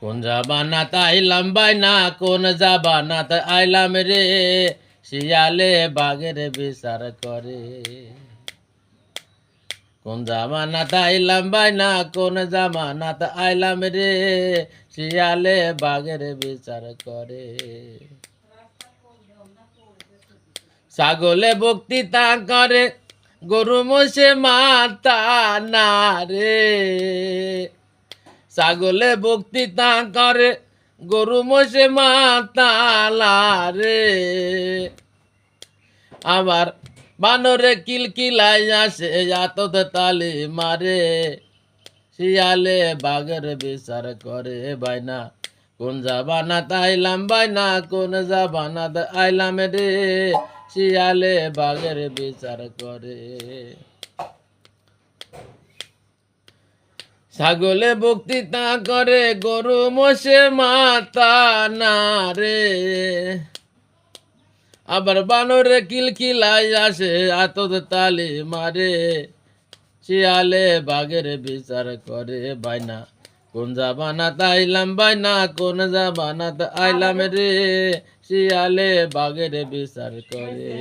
কোন জাবানাত আইলাম বাইনা, কোন জাবানাত আইলাম রে, শিয়ালে বাঘের বিচার করে। কোন জামানাত আইলাম বাইনা, কোন জামানাত আইলাম রে, শিয়ালে বাঘের বিচার করে। ছাগলে বক্তৃতা করে, গরু মোষে মাতা না রে। ছাগলে বক্তৃতা করে, গরু মোষে মাতালা রে। আবার বানরে কিলকিলাই আসে, আতত তালি মারে, শিয়ালে বাঘের বিচার করে বাইনা। কোন জাবানাত আইলাম বাইনা, কোন জাবানাত আইলাম রে, শিয়ালে বাঘের বিচার করে। ছাগলে বক্তৃতা করে, গরু মোষে মাতা না রে। আবার বানরে কিলকিলাই আসে, আতত তালি মারে, শিয়ালে বাঘের বিচার করে বাইনা। কোন জাবানাত আইলাম বাইনা, কোন জাবানাত আইলাম রে, শিয়ালে বাঘের বিচার করে।